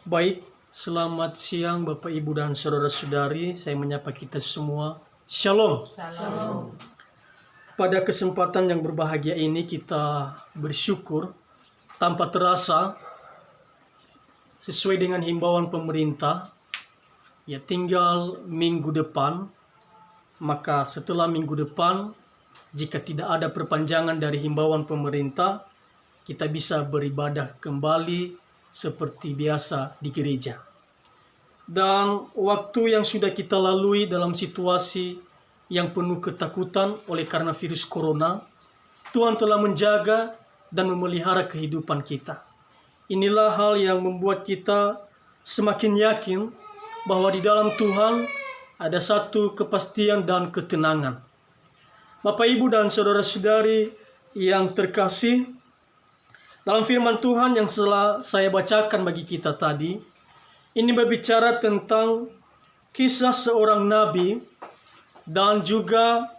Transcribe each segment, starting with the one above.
Baik, selamat siang Bapak Ibu dan Saudara-saudari. Saya menyapa kita semua. Shalom. Shalom. Pada kesempatan yang berbahagia ini kita bersyukur tanpa terasa sesuai dengan himbauan pemerintah. Ya, tinggal minggu depan. Maka setelah minggu depan, jika tidak ada perpanjangan dari himbauan pemerintah, kita bisa beribadah kembali seperti biasa di gereja. Dan waktu yang sudah kita lalui dalam situasi yang penuh ketakutan oleh karena virus corona, Tuhan telah menjaga dan memelihara kehidupan kita. Inilah hal yang membuat kita semakin yakin bahwa di dalam Tuhan ada satu kepastian dan ketenangan. Bapak, Ibu, dan Saudara-saudari yang terkasih, dalam firman Tuhan yang telah saya bacakan bagi kita tadi, ini berbicara tentang kisah seorang nabi dan juga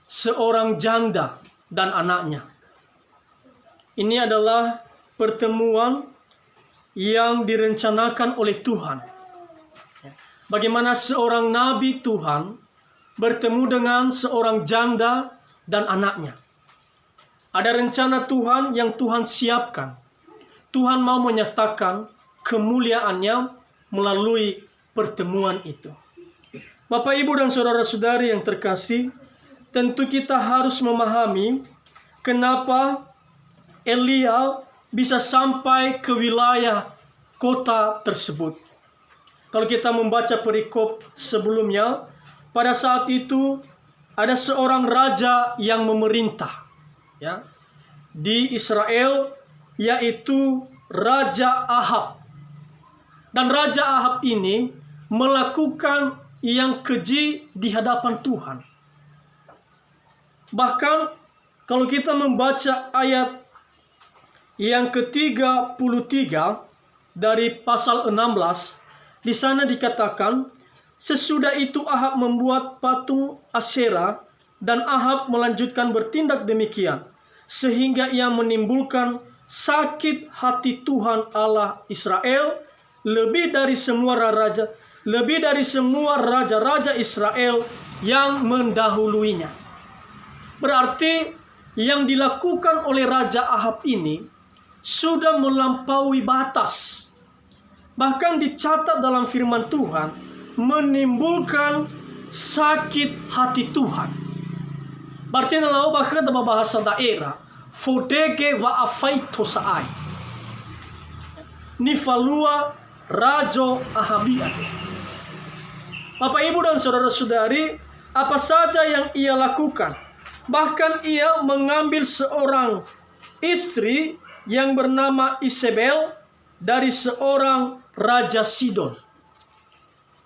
seorang janda dan anaknya. Ini adalah pertemuan yang direncanakan oleh Tuhan. Bagaimana seorang nabi Tuhan bertemu dengan seorang janda dan anaknya. Ada rencana Tuhan yang Tuhan siapkan. Tuhan mau menyatakan kemuliaannya melalui pertemuan itu. Bapak, Ibu, dan Saudara-saudari yang terkasih, tentu kita harus memahami kenapa Elia bisa sampai ke wilayah kota tersebut. Kalau kita membaca perikop sebelumnya, pada saat itu ada seorang raja yang memerintah di Israel, yaitu Raja Ahab. Dan Raja Ahab ini melakukan yang keji di hadapan Tuhan. Bahkan kalau kita membaca ayat yang ke-33 dari pasal 16, di sana dikatakan, sesudah itu Ahab membuat patung Asyera, dan Ahab melanjutkan bertindak demikian, sehingga ia menimbulkan sakit hati Tuhan Allah Israel lebih dari semua raja-raja Israel yang mendahuluinya. Berarti yang dilakukan oleh Raja Ahab ini sudah melampaui batas. Bahkan dicatat dalam firman Tuhan, menimbulkan sakit hati Tuhan. Berarti nalau bahkan dalam bahasa daerah, fodege wa afaito saai, nifalua rajo ahabia. Bapak, Ibu, dan Saudara-saudari, apa saja yang ia lakukan? Bahkan ia mengambil seorang istri yang bernama Isabel dari seorang Raja Sidon.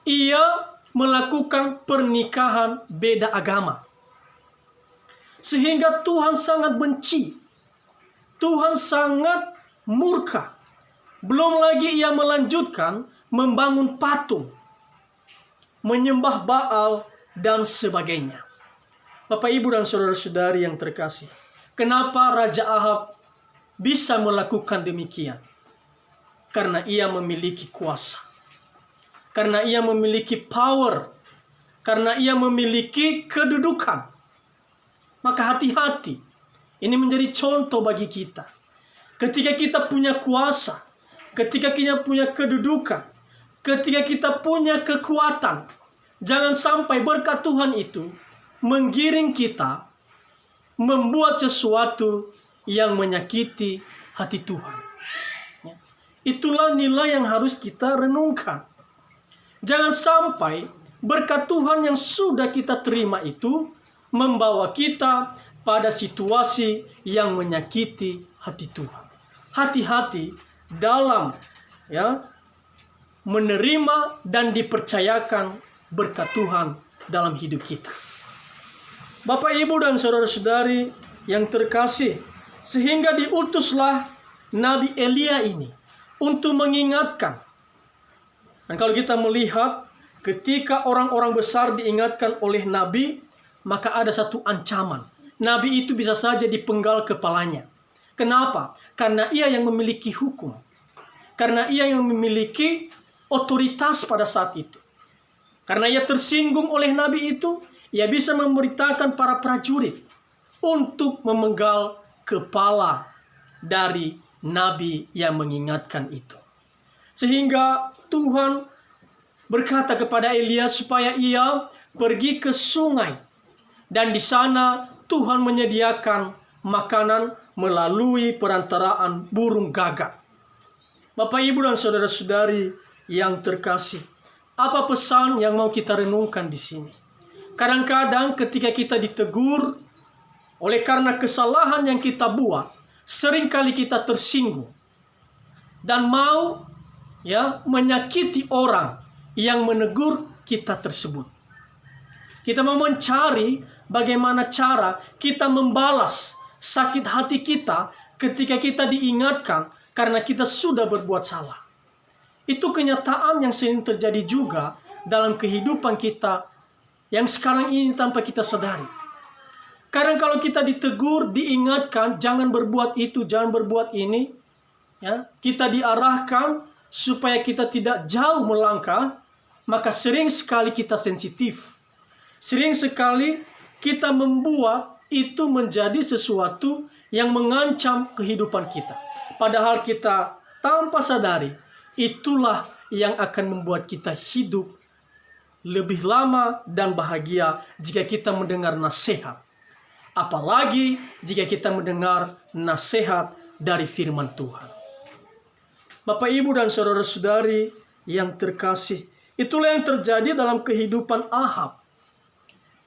Ia melakukan pernikahan beda agama. Sehingga Tuhan sangat benci. Tuhan sangat murka. Belum lagi ia melanjutkan membangun patung, menyembah Baal, dan sebagainya. Bapak, Ibu, dan Saudara-saudari yang terkasih, kenapa Raja Ahab bisa melakukan demikian? Karena ia memiliki kuasa. Karena ia memiliki power. Karena ia memiliki kedudukan. Maka hati-hati. Ini menjadi contoh bagi kita. Ketika kita punya kuasa, ketika kita punya kedudukan, ketika kita punya kekuatan, jangan sampai berkat Tuhan itu menggiring kita membuat sesuatu yang menyakiti hati Tuhan. Itulah nilai yang harus kita renungkan. Jangan sampai berkat Tuhan yang sudah kita terima itu membawa kita pada situasi yang menyakiti hati Tuhan. Hati-hati dalam menerima dan dipercayakan berkat Tuhan dalam hidup kita. Bapak, Ibu, dan Saudara-saudari yang terkasih, sehingga diutuslah Nabi Elia ini untuk mengingatkan. Dan kalau kita melihat, ketika orang-orang besar diingatkan oleh Nabi, maka ada satu ancaman. Nabi itu bisa saja dipenggal kepalanya. Kenapa? Karena ia yang memiliki hukum. karena ia yang memiliki otoritas pada saat itu. Karena ia tersinggung oleh nabi itu, ia bisa memerintahkan para prajurit untuk memenggal kepala dari nabi yang mengingatkan itu. Sehingga Tuhan berkata kepada Elia supaya ia pergi ke sungai. Dan di sana Tuhan menyediakan makanan melalui perantaraan burung gagak. Bapak, Ibu, dan saudara-saudari yang terkasih, apa pesan yang mau kita renungkan di sini? Kadang-kadang ketika kita ditegur oleh karena kesalahan yang kita buat, seringkali kita tersinggung dan mau menyakiti orang yang menegur kita tersebut. Kita mau mencari bagaimana cara kita membalas sakit hati kita ketika kita diingatkan karena kita sudah berbuat salah. Itu kenyataan yang sering terjadi juga dalam kehidupan kita yang sekarang ini tanpa kita sadari. Kadang kalau kita ditegur, diingatkan, jangan berbuat itu, jangan berbuat ini, kita diarahkan supaya kita tidak jauh melangkah, maka sering sekali kita sensitif. Sering sekali kita membuat itu menjadi sesuatu yang mengancam kehidupan kita. Padahal kita tanpa sadari, itulah yang akan membuat kita hidup lebih lama dan bahagia jika kita mendengar nasihat. Apalagi jika kita mendengar nasihat dari firman Tuhan. Bapak, Ibu, dan saudara-saudari yang terkasih, itulah yang terjadi dalam kehidupan Ahab.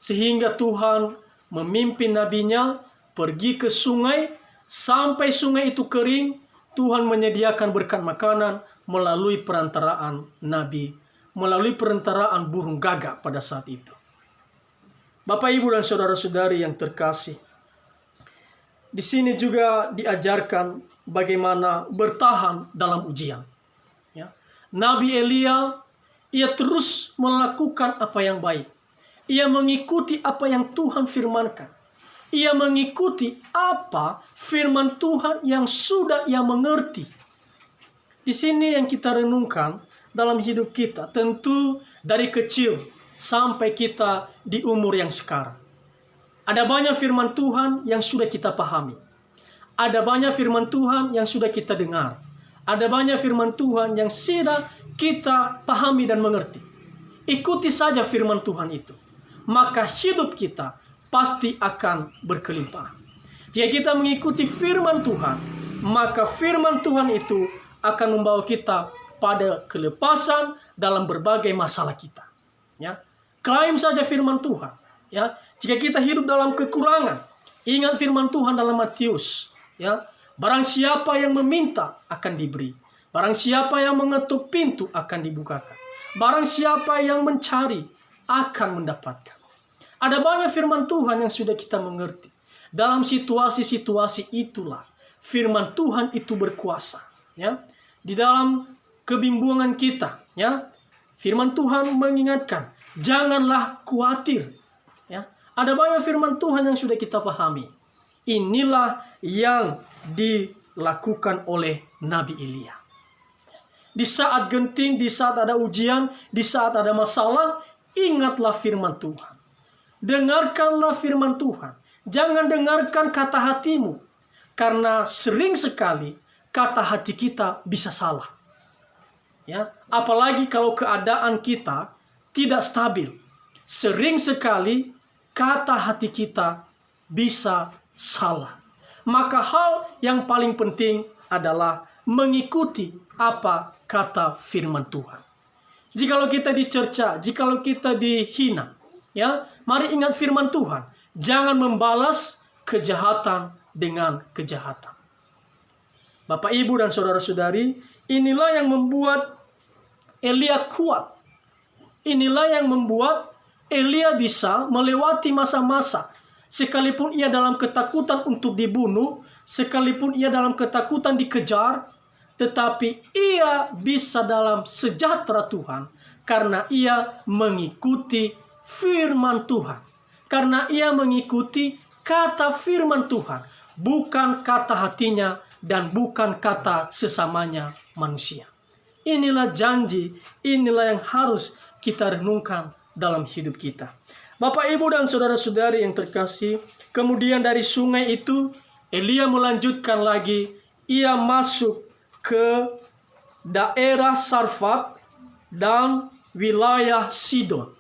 Sehingga Tuhan memimpin nabinya pergi ke sungai, sampai sungai itu kering, Tuhan menyediakan berkat makanan melalui perantaraan nabi, melalui perantaraan burung gagak pada saat itu. Bapak, Ibu, dan saudara-saudari yang terkasih, di sini juga diajarkan bagaimana bertahan dalam ujian. Nabi Elia, ia terus melakukan apa yang baik. Ia mengikuti apa yang Tuhan firmankan. Ia mengikuti apa firman Tuhan yang sudah ia mengerti. Di sini yang kita renungkan dalam hidup kita, tentu dari kecil sampai kita di umur yang sekarang. Ada banyak firman Tuhan yang sudah kita pahami. Ada banyak firman Tuhan yang sudah kita dengar. Ada banyak firman Tuhan yang sudah kita pahami dan mengerti. Ikuti saja firman Tuhan itu, maka hidup kita pasti akan berkelimpahan. Jika kita mengikuti firman Tuhan, maka firman Tuhan itu akan membawa kita pada kelepasan dalam berbagai masalah kita. Klaim saja firman Tuhan. Jika kita hidup dalam kekurangan, ingat firman Tuhan dalam Matius. Barang siapa yang meminta akan diberi. Barang siapa yang mengetuk pintu akan dibukakan. Barang siapa yang mencari akan mendapatkan. Ada banyak firman Tuhan yang sudah kita mengerti. Dalam situasi-situasi itulah firman Tuhan itu berkuasa. Di dalam kebimbangan kita, firman Tuhan mengingatkan, janganlah khawatir. Ada banyak firman Tuhan yang sudah kita pahami. Inilah yang dilakukan oleh Nabi Elia. Di saat genting, di saat ada ujian, di saat ada masalah, ingatlah firman Tuhan. Dengarkanlah firman Tuhan. Jangan dengarkan kata hatimu. Karena sering sekali kata hati kita bisa salah. Apalagi kalau keadaan kita tidak stabil. Sering sekali kata hati kita bisa salah. Maka hal yang paling penting adalah mengikuti apa kata firman Tuhan. Jikalau kita dicerca, jikalau kita dihina, mari ingat firman Tuhan. Jangan membalas kejahatan dengan kejahatan. Bapak, Ibu, dan saudara-saudari, inilah yang membuat Elia kuat. Inilah yang membuat Elia bisa melewati masa-masa. Sekalipun ia dalam ketakutan untuk dibunuh, sekalipun ia dalam ketakutan dikejar, tetapi ia bisa dalam sejahtera Tuhan karena ia mengikuti firman Tuhan. Karena ia mengikuti kata firman Tuhan, bukan kata hatinya dan bukan kata sesamanya manusia. Inilah janji, inilah yang harus kita renungkan dalam hidup kita. Bapak, Ibu, dan saudara-saudari yang terkasih, kemudian dari sungai itu Elia melanjutkan lagi, ia masuk ke daerah Sarfat dan wilayah Sidon.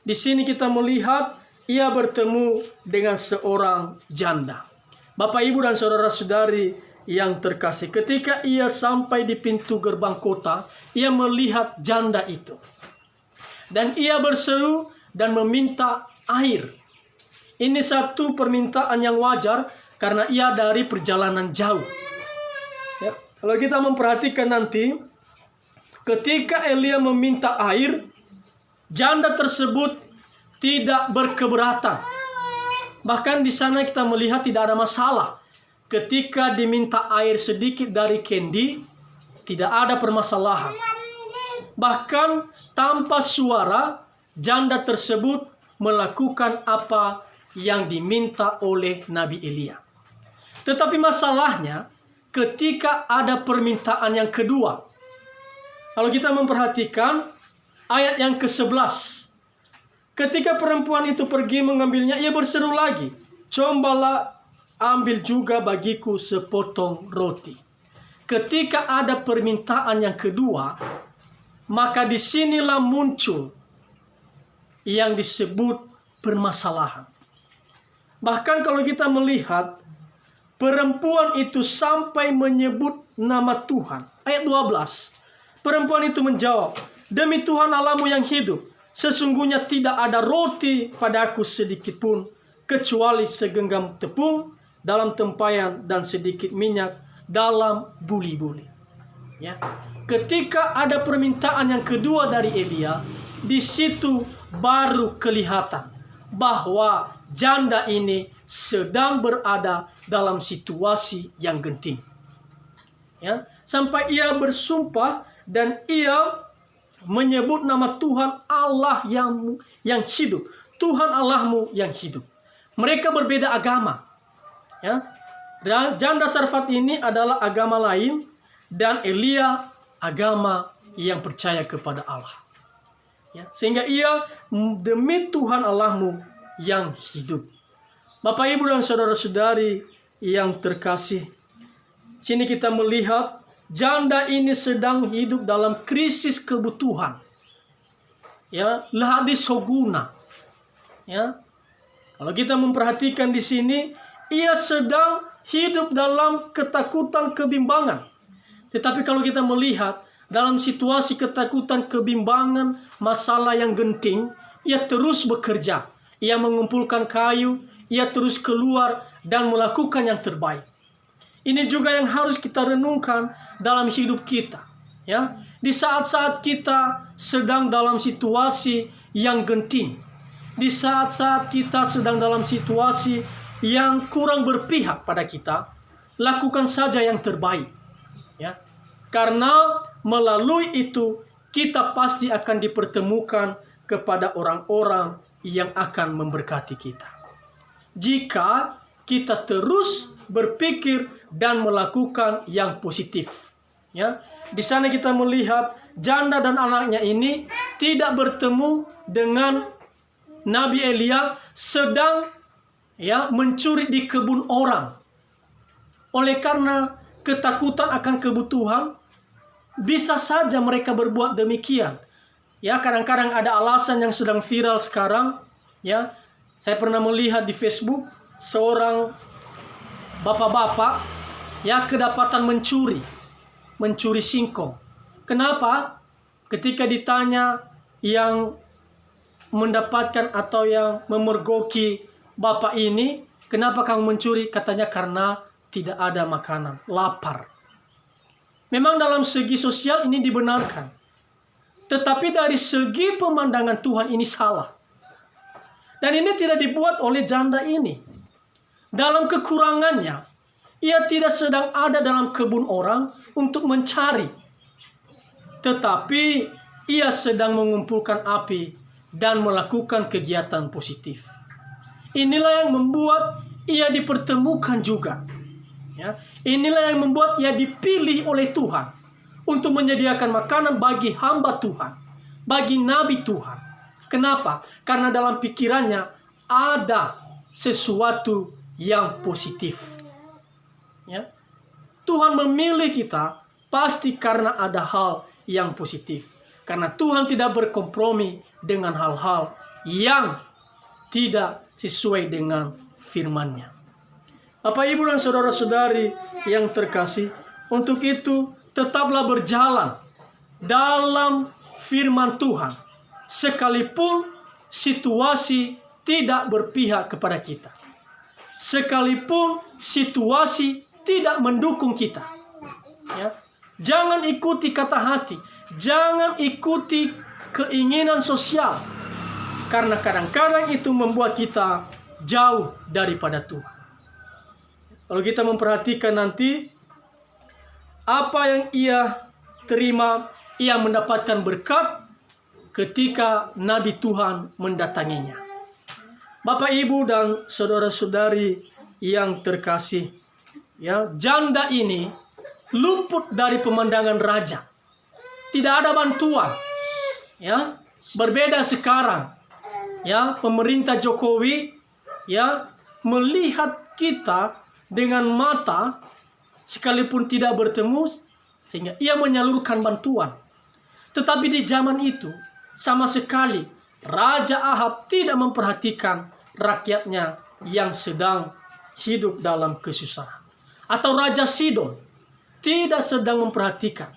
Di sini kita melihat ia bertemu dengan seorang janda. Bapak, Ibu, dan saudara-saudari yang terkasih, ketika ia sampai di pintu gerbang kota, ia melihat janda itu. Dan ia berseru dan meminta air. Ini satu permintaan yang wajar karena ia dari perjalanan jauh. Ya, kalau kita memperhatikan nanti, ketika Elia meminta air, janda tersebut tidak berkeberatan. Bahkan di sana kita melihat tidak ada masalah. Ketika diminta air sedikit dari kendi, tidak ada permasalahan. Bahkan tanpa suara, janda tersebut melakukan apa yang diminta oleh Nabi Elia. Tetapi masalahnya, ketika ada permintaan yang kedua. Kalau kita memperhatikan ayat yang ke-11. Ketika perempuan itu pergi mengambilnya, ia berseru lagi, "Cobalah ambil juga bagiku sepotong roti." Ketika ada permintaan yang kedua, maka disinilah muncul yang disebut permasalahan. Bahkan kalau kita melihat, perempuan itu sampai menyebut nama Tuhan. Ayat 12, perempuan itu menjawab, "Demi Tuhan Allahmu yang hidup, sesungguhnya tidak ada roti padaku sedikit pun, kecuali segenggam tepung dalam tempayan dan sedikit minyak dalam buli-buli." Ya. Ketika ada permintaan yang kedua dari Elia, di situ baru kelihatan bahwa janda ini sedang berada dalam situasi yang genting. Ya, sampai ia bersumpah dan ia menyebut nama Tuhan Allah yang hidup, Tuhan Allahmu yang hidup. Mereka berbeda agama. Ya. Dan janda Sarfat ini adalah agama lain dan Elia agama yang percaya kepada Allah. Ya. Sehingga ia, "Demi Tuhan Allahmu yang hidup." Bapak, Ibu, dan saudara-saudari yang terkasih, sini kita melihat janda ini sedang hidup dalam krisis kebutuhan. Ya, lahadis hoguna. Ya. Kalau kita memperhatikan di sini, ia sedang hidup dalam ketakutan, kebimbangan. Tetapi kalau kita melihat dalam situasi ketakutan, kebimbangan, masalah yang genting, ia terus bekerja. Ia mengumpulkan kayu, ia terus keluar dan melakukan yang terbaik. Ini juga yang harus kita renungkan dalam hidup kita. Ya, di saat-saat kita sedang dalam situasi yang genting, di saat-saat kita sedang dalam situasi yang kurang berpihak pada kita, lakukan saja yang terbaik. Ya, karena melalui itu kita pasti akan dipertemukan kepada orang-orang yang akan memberkati kita. Jika kita terus berpikir dan melakukan yang positif. Ya, di sana kita melihat janda dan anaknya ini tidak bertemu dengan Nabi Elia sedang mencuri di kebun orang. Oleh karena ketakutan akan kebutuhan, bisa saja mereka berbuat demikian. Ya, kadang-kadang ada alasan yang sedang viral sekarang. Ya, saya pernah melihat di Facebook seorang bapak-bapak kedapatan mencuri singkong. Kenapa? Ketika ditanya yang mendapatkan atau yang memergoki bapak ini, "Kenapa kamu mencuri?" Katanya, "Karena tidak ada makanan, lapar." Memang dalam segi sosial ini dibenarkan. Tetapi dari segi pemandangan Tuhan ini salah. Dan ini tidak dibuat oleh janda ini. Dalam kekurangannya, ia tidak sedang ada dalam kebun orang untuk mencari. Tetapi ia sedang mengumpulkan api dan melakukan kegiatan positif. Inilah yang membuat ia dipertemukan juga. Ya, inilah yang membuat ia dipilih oleh Tuhan untuk menyediakan makanan bagi hamba Tuhan, bagi nabi Tuhan. Kenapa? Karena dalam pikirannya ada sesuatu yang positif. Ya. Tuhan memilih kita pasti karena ada hal yang positif. Karena Tuhan tidak berkompromi dengan hal-hal yang tidak sesuai dengan firman-Nya. Bapak, Ibu, dan saudara-saudari yang terkasih, untuk itu tetaplah berjalan dalam firman Tuhan, sekalipun situasi tidak berpihak kepada kita, sekalipun situasi tidak mendukung kita. Ya. Jangan ikuti kata hati, jangan ikuti keinginan sosial, karena kadang-kadang itu membuat kita jauh daripada Tuhan. Kalau kita memperhatikan nanti, apa yang ia terima, ia mendapatkan berkat ketika Nabi Tuhan mendatanginya. Bapak, Ibu, dan saudara-saudari yang terkasih, ya, janda ini luput dari pemandangan raja. Tidak ada bantuan. Ya, berbeda sekarang. Ya, pemerintah Jokowi ya melihat kita dengan mata sekalipun tidak bertemu, sehingga ia menyalurkan bantuan. Tetapi di zaman itu sama sekali Raja Ahab tidak memperhatikan rakyatnya yang sedang hidup dalam kesusahan. Atau Raja Sidon tidak sedang memperhatikan.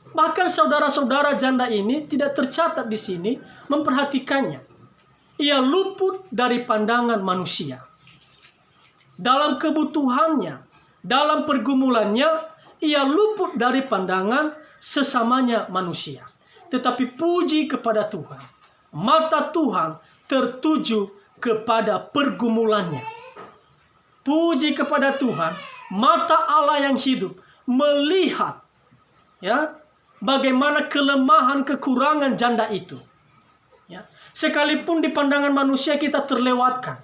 Bahkan saudara-saudara janda ini tidak tercatat di sini memperhatikannya. Ia luput dari pandangan manusia. Dalam kebutuhannya, dalam pergumulannya, ia luput dari pandangan sesamanya manusia. Tetapi puji kepada Tuhan, mata Tuhan tertuju kepada pergumulannya. Puji kepada Tuhan, mata Allah yang hidup melihat ya bagaimana kelemahan kekurangan janda itu. Ya, sekalipun di pandangan manusia kita terlewatkan,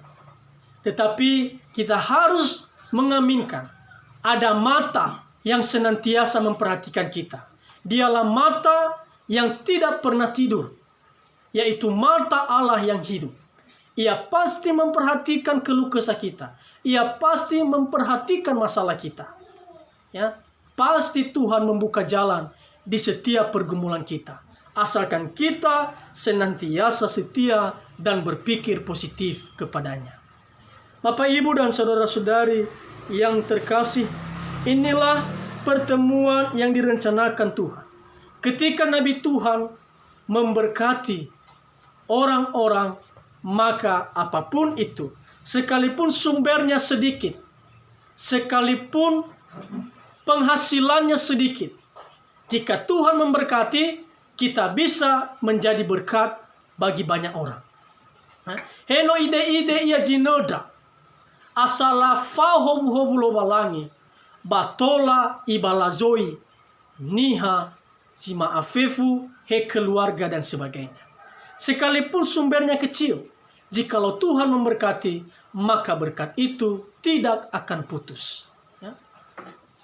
tetapi kita harus mengaminkan ada mata yang senantiasa memperhatikan kita. Dialah mata yang tidak pernah tidur, yaitu mata Allah yang hidup. Ia pasti memperhatikan keluh kesah kita. Ia pasti memperhatikan masalah kita. Ya, pasti Tuhan membuka jalan di setiap pergumulan kita, asalkan kita senantiasa setia dan berpikir positif kepadanya. Bapak, Ibu, dan saudara-saudari yang terkasih, inilah pertemuan yang direncanakan Tuhan. Ketika Nabi Tuhan memberkati orang-orang, maka apapun itu, sekalipun sumbernya sedikit, sekalipun penghasilannya sedikit, jika Tuhan memberkati, kita bisa menjadi berkat bagi banyak orang. Heno ide-ide ia jinoda, asala fa hobu-hobu lobalangi, batola ibalazoi, niha, sima afefu, he keluarga, dan sebagainya. Sekalipun sumbernya kecil, jikalau Tuhan memberkati, maka berkat itu tidak akan putus. Ya.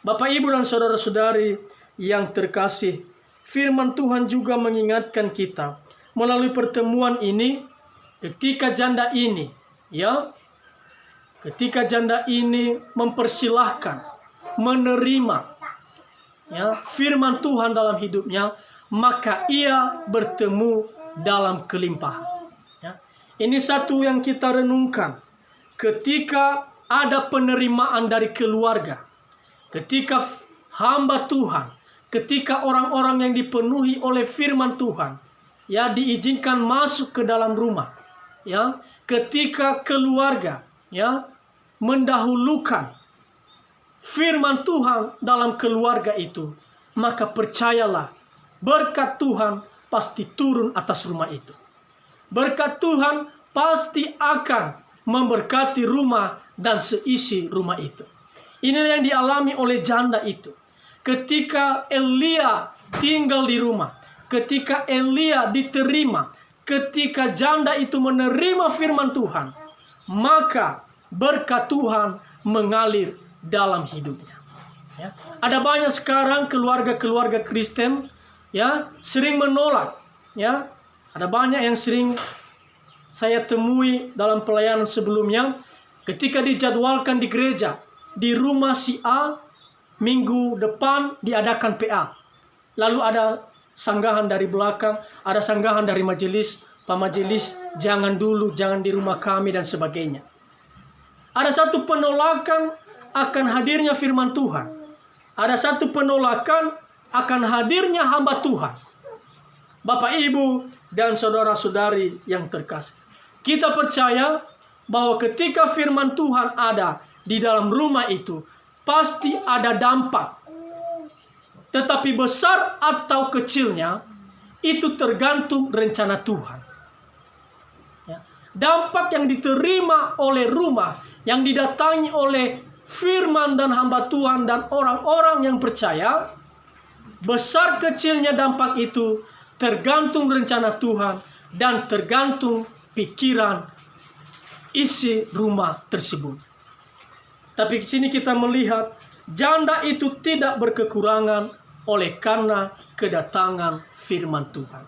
Bapak, Ibu, dan saudara-saudari yang terkasih, firman Tuhan juga mengingatkan kita melalui pertemuan ini, ketika janda ini mempersilahkan, menerima firman Tuhan dalam hidupnya, maka ia bertemu dalam kelimpahan. Ya. Ini satu yang kita renungkan. Ketika ada penerimaan dari keluarga, ketika hamba Tuhan, ketika orang-orang yang dipenuhi oleh firman Tuhan, ya, diizinkan masuk ke dalam rumah, ya, ketika keluarga, ya, mendahulukan firman Tuhan dalam keluarga itu, maka percayalah, berkat Tuhan pasti turun atas rumah itu. Berkat Tuhan pasti akan memberkati rumah dan seisi rumah itu. Inilah yang dialami oleh janda itu. Ketika Elia tinggal di rumah, ketika Elia diterima, ketika janda itu menerima firman Tuhan, maka berkat Tuhan mengalir dalam hidupnya. Ya. Ada banyak sekarang keluarga-keluarga Kristen ya sering menolak. Ya. Ada banyak yang sering saya temui dalam pelayanan sebelumnya, ketika dijadwalkan di gereja, di rumah si A, minggu depan diadakan PA. Lalu ada sanggahan dari belakang, ada sanggahan dari majelis, Pak Majelis jangan dulu, jangan di rumah kami dan sebagainya. Ada satu penolakan akan hadirnya firman Tuhan. Ada satu penolakan akan hadirnya hamba Tuhan. Bapak, Ibu, dan saudara-saudari yang terkasih, kita percaya bahwa ketika firman Tuhan ada di dalam rumah itu, pasti ada dampak. Tetapi besar atau kecilnya, itu tergantung rencana Tuhan. Ya. Dampak yang diterima oleh rumah, yang didatangi oleh firman dan hamba Tuhan dan orang-orang yang percaya, besar kecilnya dampak itu tergantung rencana Tuhan dan tergantung pikiran isi rumah tersebut. Tapi di sini kita melihat janda itu tidak berkekurangan oleh karena kedatangan firman Tuhan.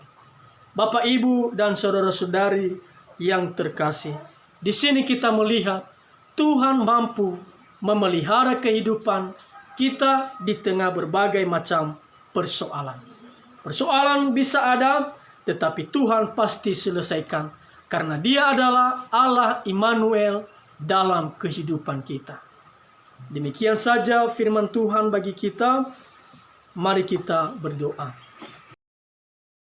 Bapak, Ibu, dan saudara-saudari yang terkasih, di sini kita melihat Tuhan mampu memelihara kehidupan kita di tengah berbagai macam persoalan. Persoalan bisa ada, tetapi Tuhan pasti selesaikan karena Dia adalah Allah Immanuel dalam kehidupan kita. Demikian saja firman Tuhan bagi kita. Mari kita berdoa.